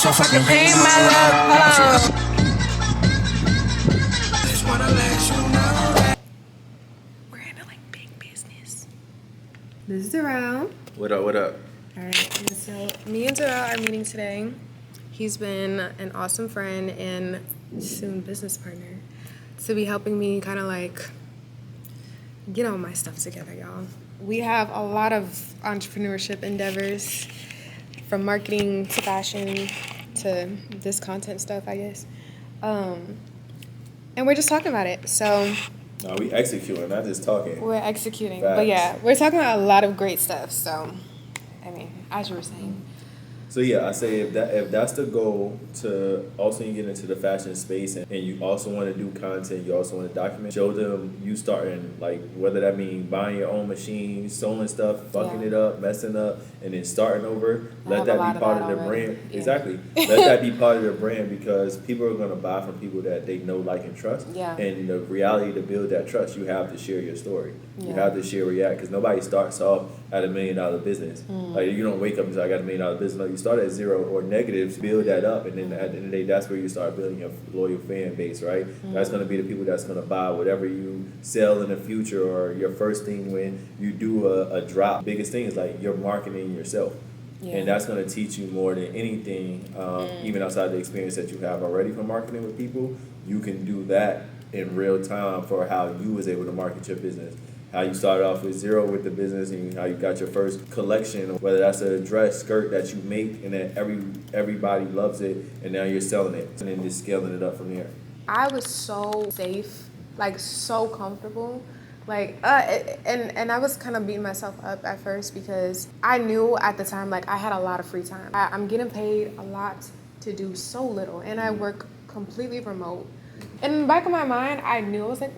so fucking pain, my love. Hold on. Just wanna let you know that we're handling big business. This is Darrell. What up, what up? All right, and so me and Darrell are meeting today. He's been an awesome friend and soon business partner to be helping me kind of like get all my stuff together, y'all. We have a lot of entrepreneurship endeavors, from marketing to fashion to this content stuff, I guess. And we're just talking about it. So No, we executing, not just talking. we're executing. Facts. But yeah, we're talking about a lot of great stuff. So, I mean, as you were saying. So yeah, I say if that's the goal, to also get into the fashion space, and you also want to do content, you also want to document, show them you starting, like whether that means buying your own machine, sewing stuff, fucking it up, messing up, and then starting over. Let that be part of the brand. Yeah. Exactly. Let that be part of the brand, because people are gonna buy from people that they know, like, and trust. Yeah. And the reality, to build that trust, you have to share your story. Yeah. You have to share where you're at, because nobody starts off at $1 million business. Like, you don't wake up and say, I got $1 million business. No, you start at zero or negative, build that up, and then at the end of the day, that's where you start building your loyal fan base, right? That's going to be the people that's going to buy whatever you sell in the future, or your first thing when you do a drop. Biggest thing is like you're marketing yourself. Yeah. And that's going to teach you more than anything, even outside the experience that you have already from marketing with people. You can do that in real time for how you was able to market your business. How you started off with zero with the business, and how you got your first collection, whether that's a dress, skirt that you make, and then everybody loves it, and now you're selling it, and then just scaling it up from there. I was so safe, like so comfortable, like and I was kind of beating myself up at first, because I knew at the time, like, I had a lot of free time. I'm getting paid a lot to do so little, and I work completely remote. And in the back of my mind, I knew, I was like,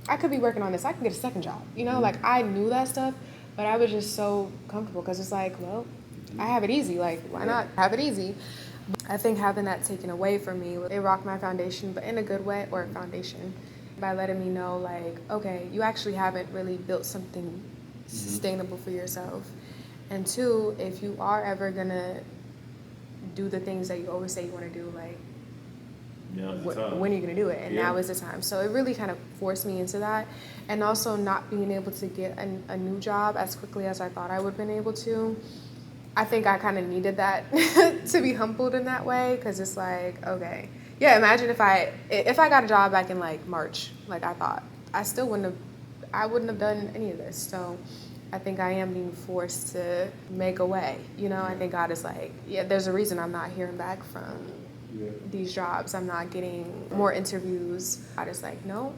I could be working on this. I can get a second job. You know, like, I knew that stuff, but I was just so comfortable, because it's like, well, I have it easy. Like, why not have it easy? I think having that taken away from me, it rocked my foundation, but in a good way, or foundation, by letting me know, like, okay, you actually haven't really built something sustainable for yourself. And two, if you are ever gonna do the things that you always say you want to do, like, when are you going to do it? And now is the time. So it really kind of forced me into that. And also not being able to get a new job as quickly as I thought I would have been able to. I think I kind of needed that to be humbled in that way, because it's like, okay. Yeah, imagine if I got a job back in like March, like I thought, I wouldn't have done any of this. So I think I am being forced to make a way. You know, I think God is like, yeah, there's a reason I'm not hearing back from these jobs. I'm not getting more interviews. I just like, no.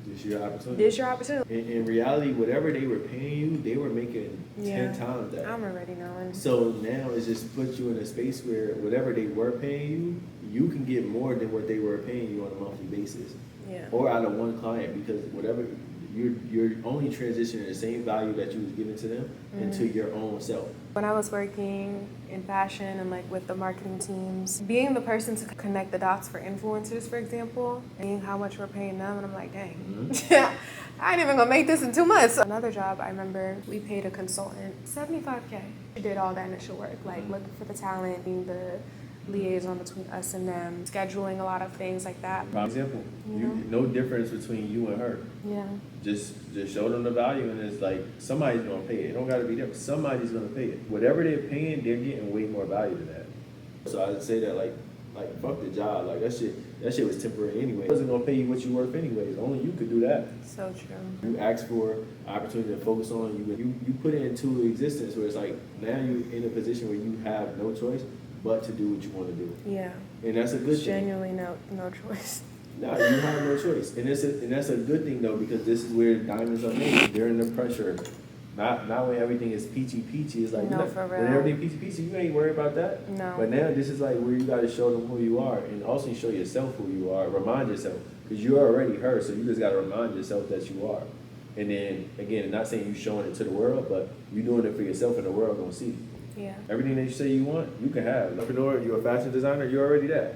This your opportunity. This your opportunity. In reality, whatever they were paying you, they were making 10 times that. I'm already knowing. So now it's just put you in a space where whatever they were paying you can get more than what they were paying you on a monthly basis. Yeah. Or out of one client, because whatever you're only transitioning the same value that you was giving to them into your own self. When I was working in fashion and like with the marketing teams, being the person to connect the dots for influencers, for example, and how much we're paying them, and I'm like, dang, I ain't even gonna make this in 2 months. Another job, I remember we paid a consultant $75K. She did all that initial work, like looking for the talent, being the liaison between us and them, scheduling a lot of things like that. For example, no difference between you and her. Yeah. Just show them the value, and it's like somebody's gonna pay it. It don't gotta be them. Somebody's gonna pay it. Whatever they're paying, they're getting way more value than that. So I would say that like fuck the job. Like that shit was temporary anyway. It wasn't gonna pay you what you worth anyways. Only you could do that. So true. You ask for opportunity to focus on you put it into existence, where it's like now you're in a position where you have no choice but to do what you want to do. Yeah. And that's a good thing. Genuinely no choice. No, you have no choice. And that's a good thing though, because this is where diamonds are made. They're under pressure. Not when everything is peachy. It's like for real. When everything peachy, you ain't worried about that. No. But now this is like where you gotta show them who you are, and also show yourself who you are. Remind yourself, because you're already her, so you just gotta remind yourself that you are. And then again, not saying you showing it to the world, but you doing it for yourself, and the world gonna see. Yeah. Everything that you say you want, you can have. Entrepreneur, you're a fashion designer, you're already that.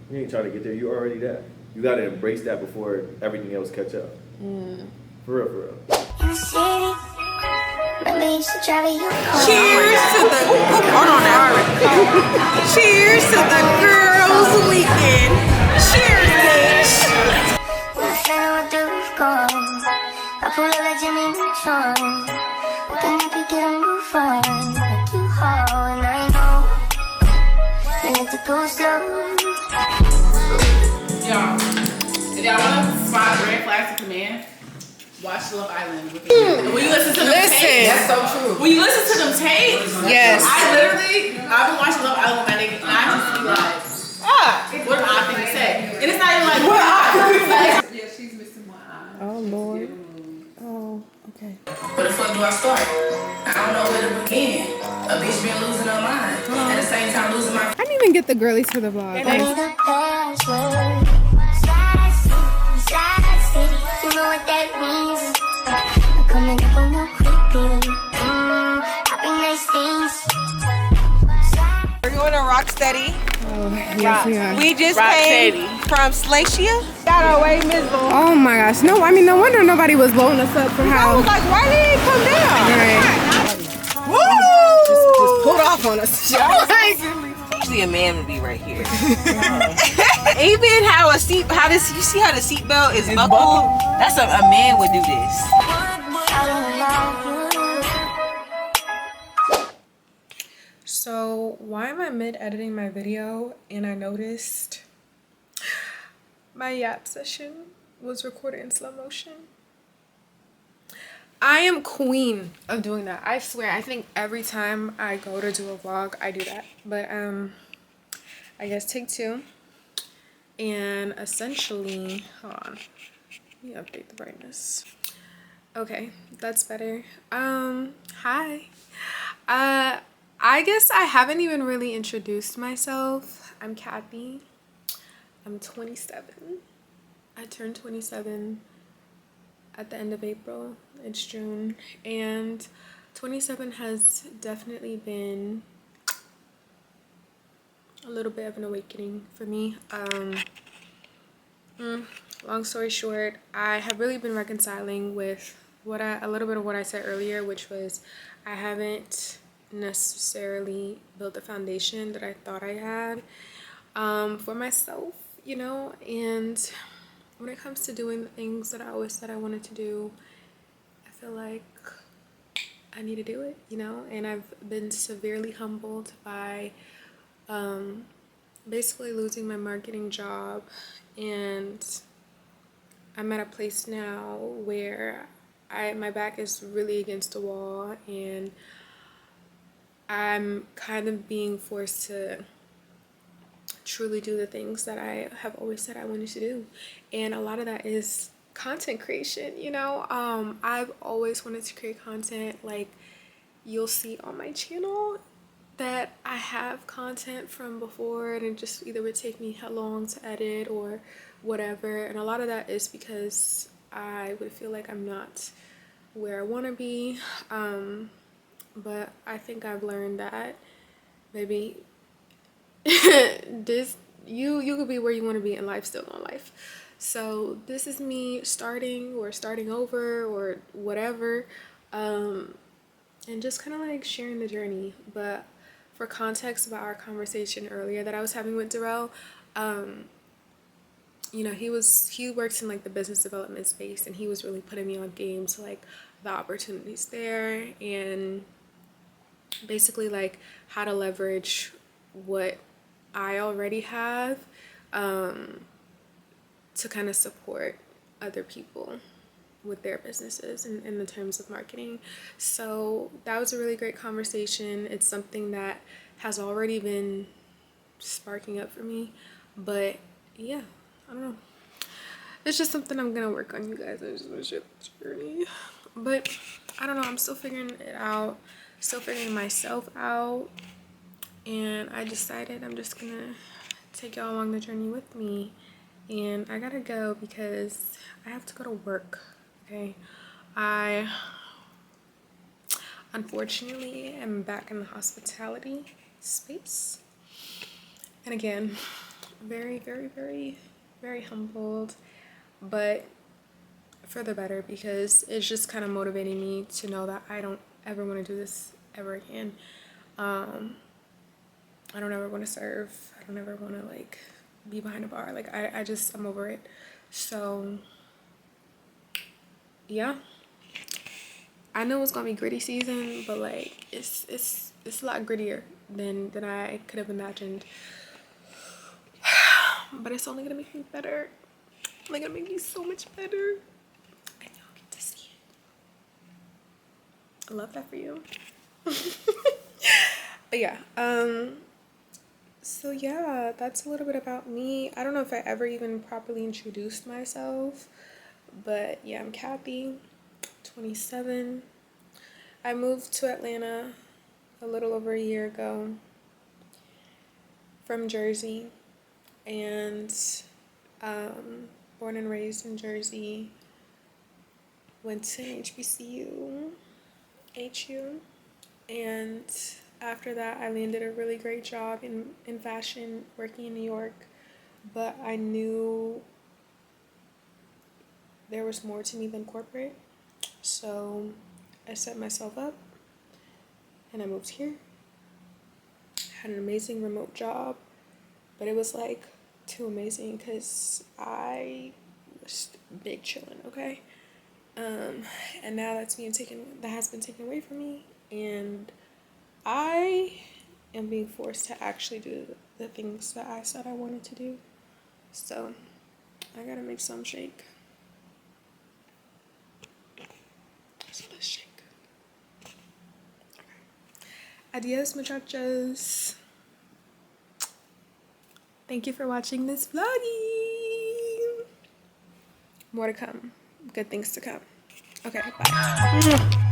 You ain't trying to get there, you're already that. You gotta embrace that before everything else catch up. For real. You said it. Cheers to the. Hold on now. Cheers to the girls' weekend. Cheers, bitch. I pull up like Jimmy Neutron. Can you pick it and move on? Like you hard, and I know. You need to go slow. Y'all, if y'all want to spot red flags to command, watch Love Island with me. When you listen to them tapes, That's so true. when you listen to them tapes, Yes. I've been watching Love Island with my nigga, and I just be like, what an odd thing to say. And it's not even like, what an odd thing to say. Yeah, she's missing one eye. Oh Lord. Oh, okay. Where the fuck do I start? I don't know where to begin. A bitch been losing her mind. At the same time losing my. I didn't even get the girlies to the vlog. I need a password. Slide city, you know what that means. I'm coming up on your creepy. I be nice things. We're going to Rocksteady. Oh, yes, we are. We just came from Slatia. Got our way miserable. Oh my gosh. No, I mean, no wonder nobody was blowing us up for I how. was like, why did it come down? Right. Woo! Just pulled off on us. Usually a man would be right here. Even how you see how the seatbelt is buckled? That's a man would do this. So why am I mid-editing my video and I noticed my yap session was recorded in slow motion? I am queen of doing that. I swear, I think every time I go to do a vlog, I do that. But I guess take two. And essentially, hold on. Let me update the brightness. Okay, that's better. Hi. I guess I haven't even really introduced myself. I'm Kathy. I'm 27. I turned 27 at the end of April. It's June. And 27 has definitely been a little bit of an awakening for me. Long story short, I have really been reconciling with a little bit of what I said earlier, which was I haven't necessarily built the foundation that I thought I had for myself, you know. And when it comes to doing the things that I always said I wanted to do, I feel like I need to do it, you know. And I've been severely humbled by basically losing my marketing job, and I'm at a place now where my back is really against the wall, and I'm kind of being forced to truly do the things that I have always said I wanted to do. And a lot of that is content creation, you know. I've always wanted to create content. Like, you'll see on my channel that I have content from before, and it just either would take me how long to edit or whatever. And a lot of that is because I would feel like I'm not where I want to be. But I think I've learned that maybe you could be where you want to be in life, still on life. So this is me starting over or whatever, and just kind of like sharing the journey. But for context about our conversation earlier that I was having with Darrell, you know, he works in like the business development space, and he was really putting me on game to like the opportunities there, and basically like how to leverage what I already have to kind of support other people with their businesses in the terms of marketing. So that was a really great conversation. It's something that has already been sparking up for me, but yeah, I don't know. It's just something I'm gonna work on, you guys. I just want to share the journey, but I don't know. I'm still figuring it out, still figuring myself out, and I decided I'm just gonna take y'all along the journey with me. And I gotta go because I have to go to work. Okay, I unfortunately am back in the hospitality space, and again, very, very, very, very humbled, but for the better, because it's just kind of motivating me to know that I don't ever want to do this ever again. I don't ever want to serve. I don't ever want to like be behind a bar. Like I'm over it. So yeah, I know it's gonna be gritty season, but like it's a lot grittier than I could have imagined. But it's only gonna make me better. It's only gonna make me so much better, and y'all get to see it. I love that for you. But yeah, so yeah, that's a little bit about me. I don't know if I ever even properly introduced myself, but yeah, I'm Kathy, 27. I moved to Atlanta a little over a year ago from Jersey, and born and raised in Jersey, went to HBCU, HU, and after that I landed a really great job in fashion working in New York, but I knew there was more to me than corporate, so I set myself up and I moved here. Had an amazing remote job, but it was like too amazing because I was big chilling, okay? And now that has been taken away from me, and I am being forced to actually do the things that I said I wanted to do. So I gotta make some shake. So let's shake. Adios, muchachos. Thank you for watching this vloggy. More to come. Good things to come. Okay, bye.